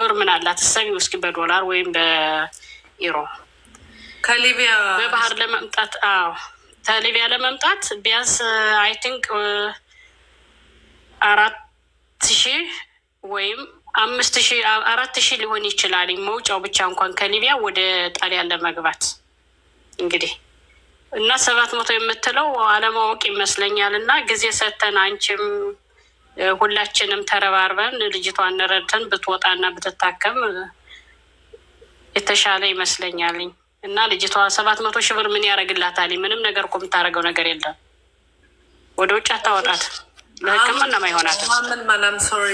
ብር ምን አላት እሰቢው እስኪ በዶላር ወይም በኢሮ ከሊቢያ በባህር ለመምጣት ከሊቢያ ለመምጣት ቢያንስ አይ ቲንክ 4,000 ወይም 5,000 4,000 ሊሆን ይችላል መውጫው ብቻ እንኳን ከሊቢያ ወደ ጣሊያን ለመግባት እንግዲህ እና 700 የምትለው አለማወቅ ይመስለኛል። እና ጊዜ ሰተን አንቺም ሁላችንም ተረባርበን ልጅቷን ረድተን ብትወጣና ብትታከም የተሻለ ይመስለኛል። እና ልጅቷ 700,000 ብር ምን ያደርግላታል? ምንም ነገር እኮ የምታደርገው ነገር የለም። ወደ ውጭ አታወጣት፣ ለሕክምና ማይሆናት ምን ማለም ሶሪ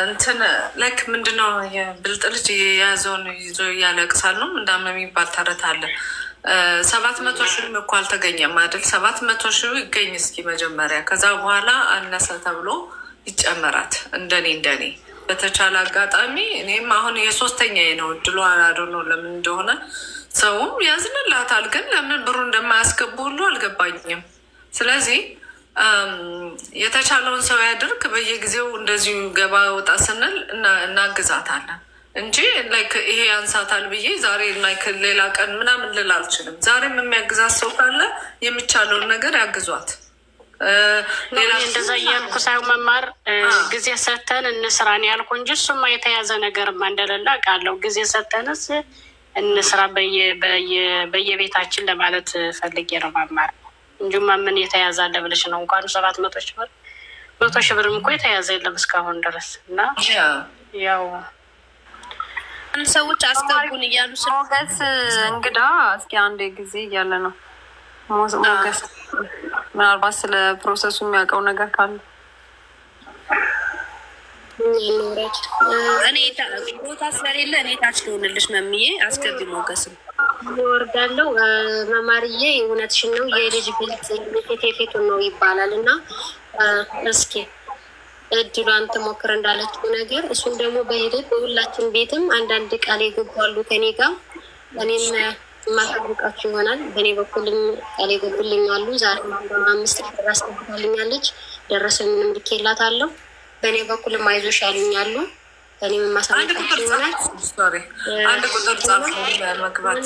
እንትን ላይክ ምንድነው የብልጥ ልጅ የያዘውን ይዞ ያለቅሳል ነው እንዳም የሚባል ተረት አለ። 700,000 እኮ አልተገኘም አይደል? 700,000 ይገኝ እስኪ መጀመሪያ፣ ከዛ በኋላ አነሰ ተብሎ ይጨመራት። እንደኔ በተቻለ አጋጣሚ እኔም አሁን የሶስተኛ ነው እድሉ አላዶ ነው ለምን እንደሆነ ሰውም ያዝንላታል፣ ግን ለምን ብሩ እንደማያስገቡ ሁሉ አልገባኝም። ስለዚህ የተቻለውን ሰው ያድርግ። በየጊዜው እንደዚሁ ገባ ወጣ ስንል እናግዛታለን እንጂ ላይክ ይሄ ያንሳታል ብዬ ዛሬ ላይክ ሌላ ቀን ምናምን ልል አልችልም። ዛሬም የሚያግዛት ሰው ካለ የሚቻለውን ነገር ያግዟት። ሌላ እንደዛ እያልኩ ሳይሆን መማር ጊዜ ሰተን እንስራን ያልኩ እንጂ እሱማ የተያዘ ነገርማ እንደሌለ አውቃለሁ። ጊዜ ሰተንስ እንስራ በየቤታችን ለማለት ፈልጌ ነው መማር እንጂማ ምን የተያዘ አለ ብለሽ ነው? እንኳን 700,000 ብር 100,000 ብርም እኮ የተያዘ የለም እስካሁን ድረስ። እና ያው ሰዎች አስገቡን እያሉ ሞገስ እንግዳ እስኪ አንድ ጊዜ እያለ ነው ሞገስ ምናልባት ስለ ፕሮሰሱ የሚያውቀው ነገር ካለ እኔ ቦታ ስለሌለ እኔ ታች ልሆንልሽ መምዬ አስገቢ ሞገስም ወርዳለው መማርዬ እውነትሽን ነው። የልጅ ብልት ፊቱን ነው ይባላል። እና እስኪ እድሏን ትሞክር እንዳለችው ነገር እሱም ደግሞ በሂደት በሁላችን ቤትም አንዳንድ ቃል የገባሉ ከኔ ጋር እኔም የማሳውቃችሁ ይሆናል። በእኔ በኩልም ቃል የገቡልኝ አሉ። ዛሬ 5,000 ብር አስገብታልኛለች። ደረሰኝንም ልኬላታለሁ። በእኔ በኩልም አይዞሽ ያሉኛሉ። እኔም የማሳውቃችሁ ይሆናል። አንድ ቁጥር ጻፍ መግባት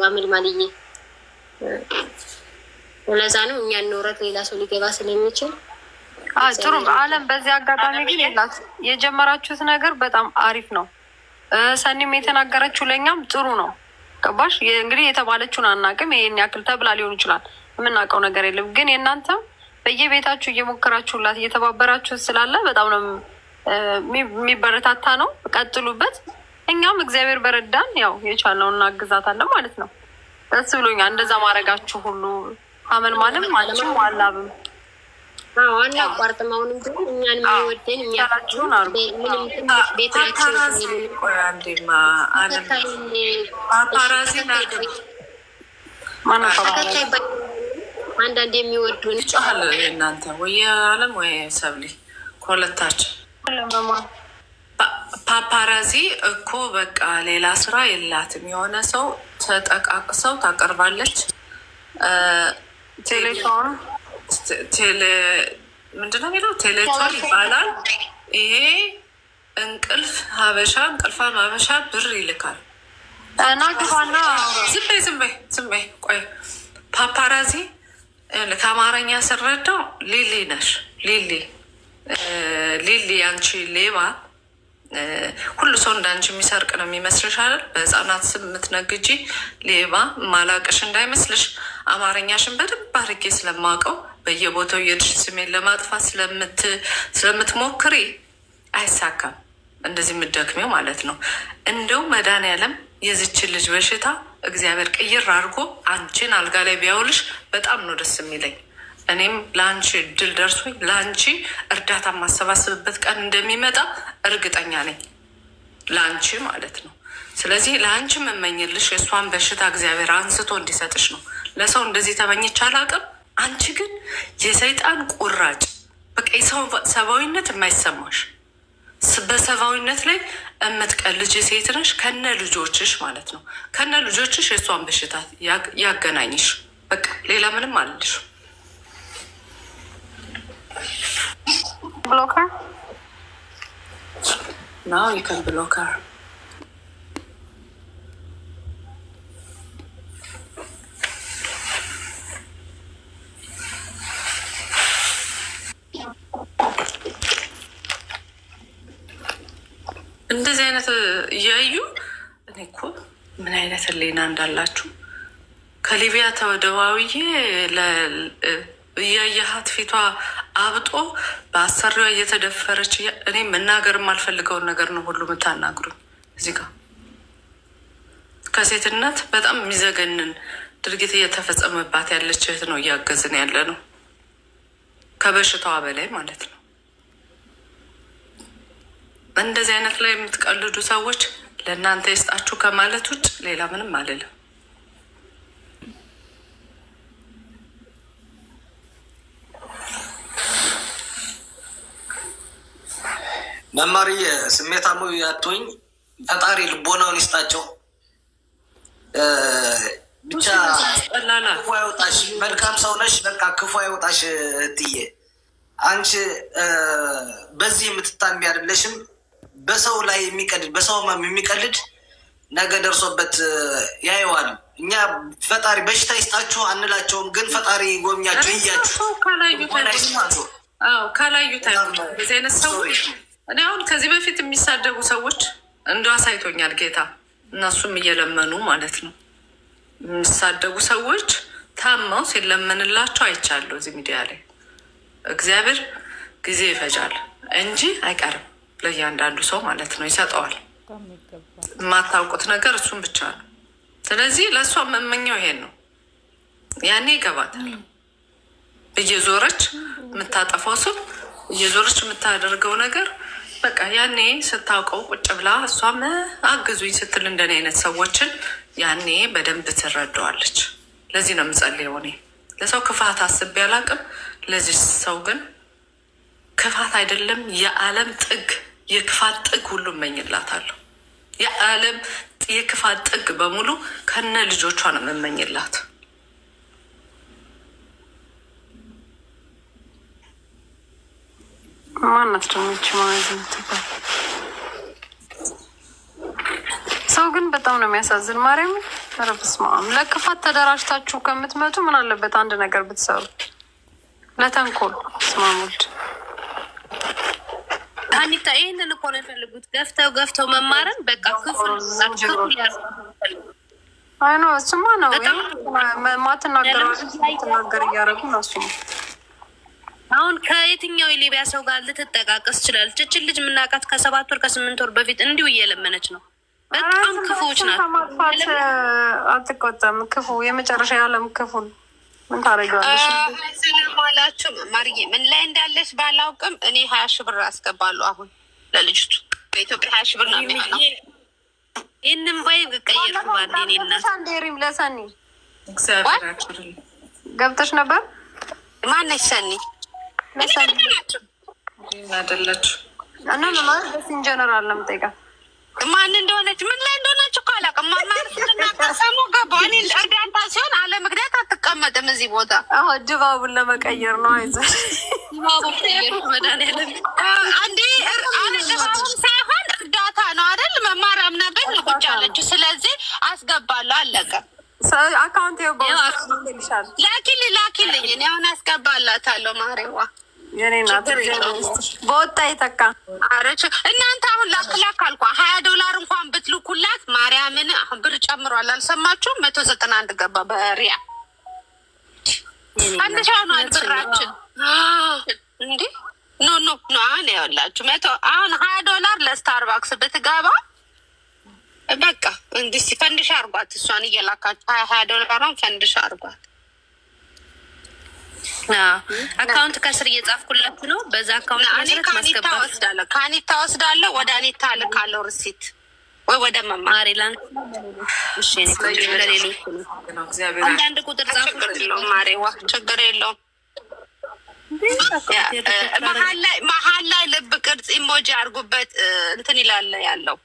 አመልማልዬ ለዛ ነው እኛ እንውረት ሌላ ሰው ሊገባ ስለሚችል ጥሩ አለም። በዚህ አጋጣሚ ግን የጀመራችሁት ነገር በጣም አሪፍ ነው። ሰኒም የተናገረችው ለእኛም ጥሩ ነው። ገባሽ? እንግዲህ የተባለችውን አናውቅም። ይሄን ያክል ተብላ ሊሆን ይችላል፣ የምናውቀው ነገር የለም። ግን የእናንተም በየቤታችሁ እየሞከራችሁላት እየተባበራችሁ ስላለ በጣም ነው የሚበረታታ ነው። ቀጥሉበት። እኛም እግዚአብሔር በረዳን ያው የቻልነውን እናግዛታለን ማለት ነው። ደስ ብሎኛል እንደዛ ማድረጋችሁ ሁሉ። አመል ማለም ማለችም ዋላብም ዋና አቋርጥማውንም ግን እኛን የሚወደን የሚያላችሁን አርጉ። ምንም ትንሽ ቤት አንዳንድ የሚወዱን ይጮሃል። እናንተ ወይ አለም ወይ ሰብሊ ከሁለታችን ፓፓራዚ እኮ በቃ ሌላ ስራ የላትም። የሆነ ሰው ተጠቃቅሰው ታቀርባለች። ቴሌፎን ምንድነው የሚለው ቴሌቶን ይባላል። ይሄ እንቅልፍ ሀበሻ እንቅልፋም ሀበሻ ብር ይልካል። ናግባና ዝም በይ ቆይ። ፓፓራዚ ከአማርኛ ስረዳው ሊሊ ነሽ። ሊሊ አንቺ ሌባ፣ ሁሉ ሰው እንዳንቺ የሚሰርቅ ነው የሚመስልሽ አይደል? በህፃናት ስም የምትነግጂ ሌባ ማላቅሽ እንዳይመስልሽ። አማርኛሽን በደንብ አድርጌ ስለማውቀው በየቦታው የድሽ ስሜን ለማጥፋት ስለምትሞክሪ አይሳካም። እንደዚህ የምትደክሜው ማለት ነው። እንደው መድኃኒዓለም የዝችን ልጅ በሽታ እግዚአብሔር ቅይር አድርጎ አንቺን አልጋ ላይ ቢያውልሽ በጣም ነው ደስ የሚለኝ። እኔም ለአንቺ እድል ደርሶኝ ለአንቺ እርዳታ የማሰባሰብበት ቀን እንደሚመጣ እርግጠኛ ነኝ፣ ለአንቺ ማለት ነው። ስለዚህ ለአንቺ የምመኝልሽ የእሷን በሽታ እግዚአብሔር አንስቶ እንዲሰጥሽ ነው። ለሰው እንደዚህ ተመኝቼ አላውቅም። አንቺ ግን የሰይጣን ቁራጭ፣ በቃ የሰው ሰብአዊነት የማይሰማሽ በሰብአዊነት ላይ የምትቀልጅ ሴት ነሽ። ከነ ልጆችሽ ማለት ነው። ከነ ልጆችሽ የእሷን በሽታ ያገናኝሽ። በቃ ሌላ ምንም አልልሽ። ብሎከር Now you can block her. እንደዚህ አይነት እያዩ እኔ እኮ ምን አይነት ህሊና እንዳላችሁ ከሊቢያ ተደዋውዬ እያየሃት ፊቷ አብጦ በአሰሪዋ እየተደፈረች እኔ መናገር የማልፈልገውን ነገር ነው ሁሉ የምታናግሩኝ። እዚህ ጋር ከሴትነት በጣም የሚዘገንን ድርጊት እየተፈጸመባት ያለች እህት ነው እያገዝን ያለ ነው፣ ከበሽታዋ በላይ ማለት ነው። እንደዚህ አይነት ላይ የምትቀልዱ ሰዎች ለእናንተ ይስጣችሁ ከማለት ውጭ ሌላ ምንም አልልም። መማርዬ ስሜታሙ ያቶኝ ፈጣሪ ልቦናውን ይስጣቸው። ብቻ ክፉ አይወጣሽ። መልካም ሰው ነሽ። በቃ ክፉ አይወጣሽ እትዬ። አንቺ በዚህ የምትታሚ አይደለሽም። በሰው ላይ የሚቀልድ በሰው የሚቀልድ ነገ ደርሶበት ያየዋል። እኛ ፈጣሪ በሽታ ይስጣችሁ አንላቸውም፣ ግን ፈጣሪ ጎብኛችሁ እያችሁ ካላዩት በዚህ አይነት ሰዎች እኔ አሁን ከዚህ በፊት የሚሳደቡ ሰዎች እንደ አሳይቶኛል ጌታ። እነሱም እየለመኑ ማለት ነው የሚሳደቡ ሰዎች ታማው ሲለመንላቸው አይቻለሁ እዚህ ሚዲያ ላይ። እግዚአብሔር ጊዜ ይፈጃል እንጂ አይቀርም ለእያንዳንዱ ሰው ማለት ነው፣ ይሰጠዋል። የማታውቁት ነገር እሱም ብቻ ነው። ስለዚህ ለእሷ መመኛው ይሄን ነው። ያኔ ይገባታል። እየዞረች የምታጠፋው ሰው እየዞረች የምታደርገው ነገር በቃ ያኔ ስታውቀው ቁጭ ብላ እሷም አግዙኝ ስትል እንደኔ አይነት ሰዎችን ያኔ በደንብ ትረዳዋለች። ለዚህ ነው የምጸልየው እኔ። ለሰው ክፋት አስቤ አላቅም። ለዚህ ሰው ግን ክፋት አይደለም የዓለም ጥግ የክፋት ጥግ ሁሉ እመኝላታለሁ። የዓለም የክፋት ጥግ በሙሉ ከነ ልጆቿ ነው የምመኝላት። ማናት ደሞች ማለት ሰው ግን በጣም ነው የሚያሳዝን። ማርያም ረብስማም ለክፋት ተደራጅታችሁ ከምትመጡ ምን አለበት አንድ ነገር ብትሰሩ። ለተንኮል ስማሙልድ አኒታ ይህንን እኮ ነው የፈልጉት። ገፍተው መማርን በቃ ክፍል አይ ነው እሱማ ነው ማትናገር እያደረጉ ነው እሱማ። አሁን ከየትኛው የሊቢያ ሰው ጋር ልትጠቃቀስ ትችላለች? እችን ልጅ የምናውቃት ከ7 ወር ከ8 ወር በፊት እንዲሁ እየለመነች ነው። በጣም ክፉዎች ናት። ከማጥፋት አትቆጠም። ክፉ የመጨረሻ የዓለም ክፉ ምን ታደርጊዋለሽ? ስለማላችሁ ማርዬ ምን ላይ እንዳለች ባላውቅም እኔ 20 ሺህ ብር አስገባለሁ አሁን ለልጅቱ። በኢትዮጵያ 20 ሺህ ብር ነው የሚሆነው። ይህንም ወይ ቀየር ባንዴ እናት ሳንዴሪም ለሰኒ እግዚአብሔር ገብተሽ ነበር። ማነች ሰኒ? አይደለች እና ማለት ደስ ኢንጀነራል ነው የምጠይቃት። ማን እንደሆነች ምን ላይ እንደሆነች እኮ አላውቅም። ማማርሰሙ ገባ። እኔ እርዳታ ሲሆን አለ ምክንያት አትቀመጥም እዚህ ቦታ። ድባቡን ለመቀየር ነው። አይዞሽ ድባቡ ቀየር መድኃኒዓለም አንዴ ድባቡን ሳይሆን እርዳታ ነው አይደል? መማር አምናበት ነው ቁጭ አለችው። ስለዚህ አስገባለሁ አለቀ። አካውንት ይሻል ላኪልኝ እኔ አሁን አስገባላታለሁ። ማሬዋ የኔ ናት በወጣ ይተካ። አረች እናንተ አሁን ላክ አልኳ። $20 እንኳን ብትልኩላት ማርያምን አሁን ብር ጨምሯል። አልሰማችሁም? 191 ገባ በሪያ አንድ ሻኗል ብራችን እንዲ ኖ አሁን ያውላችሁ አሁን $20 ለስታርባክስ ብትገባ በቃ እንዲህ ፈንድሻ አርጓት። እሷን እየላካችሁ $20 ፈንድሻ አርጓት። አካውንት ከስር እየጻፍኩላችሁ ነው። በዛ አካውንት መሰረት ማስገባት ወስዳለሁ። ከአኒታ ወስዳለሁ፣ ወደ አኒታ ልካለሁ ሪሲት ወይ ወደ መማሪ ላን እሺ ነው ለሌሎች ነው። አንዳንድ ቁጥር ጻፉ ማሪዋ ችግር የለውም። መሀል ላይ ልብ ቅርጽ ኢሞጂ አድርጉበት እንትን ይላል ያለው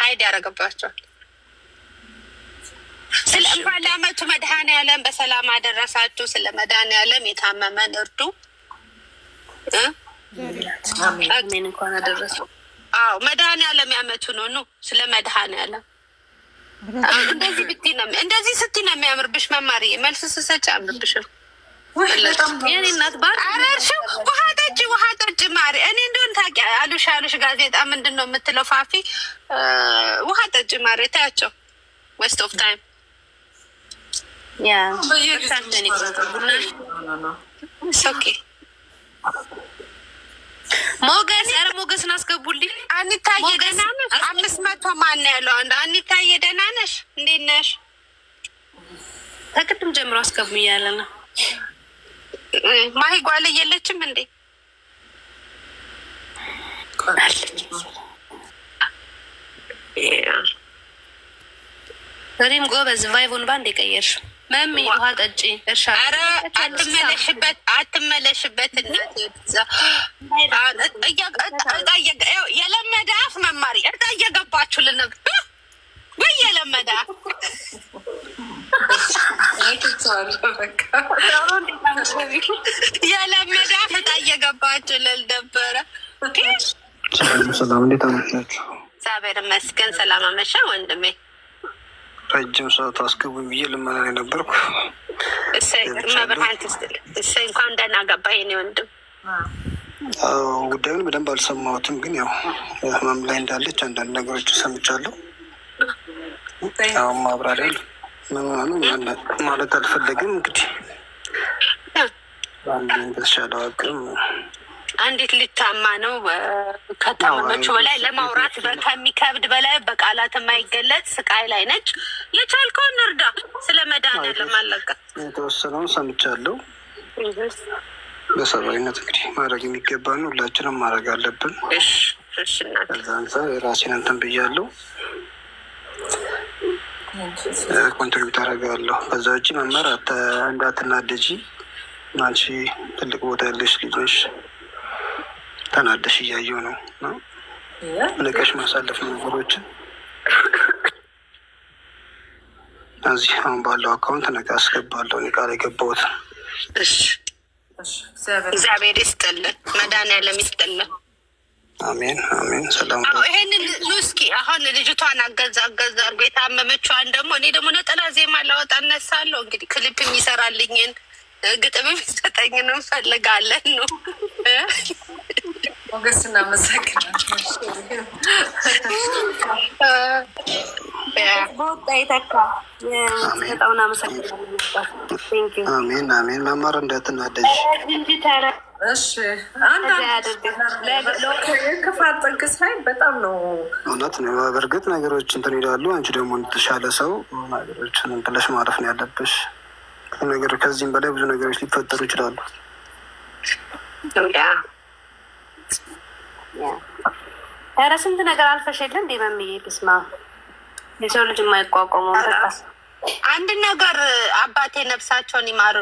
ሀይድ ያደረገባቸዋል። ስለ እንኳን ለአመቱ መድኃኔዓለም በሰላም አደረሳችሁ። ስለ መድኃኔዓለም የታመመን እርዱ። አሜን እንኳን አደረሰው። አዎ መድኃኒዓለም ያመቱ ነው። ኑ ስለ መድኃኒዓለም እንደዚህ ብትይ ነው እንደዚህ ስትይ ነው የሚያምርብሽ። መማርዬ መልስ ስሰጭ አምርብሽም። የኔ እናት ባርሽው ውሃ ጠጭ ማሪ። እኔ እንደሆን ታውቂ አሉሽ ጋዜጣ ምንድን ነው የምትለው? ፋፊ ውሃ ጠጭ ማሪ። ታያቸው ዌስት ኦፍ ታይም ኦኬ። ሞገስ ኧረ ሞገስን አስገቡልኝ። አኒታዬ ደህና ነሽ? 500 ማን ነው ያለው? አኒታዬ ደህና ነሽ? እንዴት ነሽ? ከቅድም ጀምሮ አስገቡ እያለ ነው። ማሂ ጓለ የለችም እንዴ? ሪም ጎበዝ ቫይቡን ባንድ የቀየርሽ መሚ ውሃ ጠጪ። እርሻ አትመለሽበት የለመደ አፍ መማሪ እርዳ እየገባችሁ ልነብ ወይ የለመደ አፍ የለመደ አፍ እዳ እየገባችሁ ልል ነበረ። ሰላም እንዴት አመሻችሁ? እግዚአብሔር ይመስገን። ሰላም አመሻ ወንድሜ። ረጅም ሰዓት አስገቡኝ ብዬ ልመና ላይ ነበርኩ። እሰይ መብርሃን ትስጥል። እሰይ እንኳን ደህና ገባ የኔ ወንድም። ጉዳዩን በደንብ አልሰማሁትም፣ ግን ያው ህመም ላይ እንዳለች አንዳንድ ነገሮች ሰምቻለሁ። ያው ማብራሪያ ማለት አልፈለግም። እንግዲህ በተሻለው አቅም አንዲት ልታማ ነው ከታመመችው በላይ ለማውራት ከሚከብድ በላይ በቃላት የማይገለጽ ስቃይ ላይ ነች። የቻልከውን እርዳ። ስለ መድኃኒዓለም አለቀ። የተወሰነውን ሰምቻለሁ። በሰብአዊነት እንግዲህ ማድረግ የሚገባን ሁላችንም ማድረግ አለብን። ከዛ አንፃር የራሴን እንትን ብያለሁ፣ ኮንትሪቢዩት አደርጋለሁ። ከዛ ውጭ መማር እንዳትናደጂ፣ አንቺ ትልቅ ቦታ ያለሽ ልጅ ነሽ። ተናደሽ እያየው ነው ንቀሽ ማሳለፍ ነገሮችን እዚህ አሁን ባለው አካውንት ነገ አስገባለሁ። እኔ ቃል የገባሁት። እግዚአብሔር ይስጥልን፣ መድኃኒዓለም ይስጥልን። አሜን አሜን። ሰላም። ይሄንን እስኪ አሁን ልጅቷን አገዛ አርጎ የታመመችዋን ደግሞ እኔ ደግሞ ነጠላ ዜማ ላወጣ እነሳለሁ። እንግዲህ ክሊፕ የሚሰራልኝን ግጥም የሚሰጠኝን እንፈልጋለን ነው። ሞገስ እናመሰግናለን። በወጣ የተካ በጣም አመሰግናለሁ። አሜን አሜን። መማር እንዳትናደጅ እሺ። ክፋት ጥግ ሳይ በጣም ነው እውነት ነው። በእርግጥ ነገሮች እንትን ይላሉ። አንቺ ደግሞ እንድትሻለ ሰው ነገሮችን ብለሽ ማለፍ ነው ያለብሽ። ነገር ከዚህም በላይ ብዙ ነገሮች ሊፈጠሩ ይችላሉ። ኧረ ስንት ነገር አልፈሽ የለ እንዴ መምዬ? ብስማ የሰው ልጅ የማይቋቋመው አንድ ነገር አባቴ ነፍሳቸውን ይማሩ።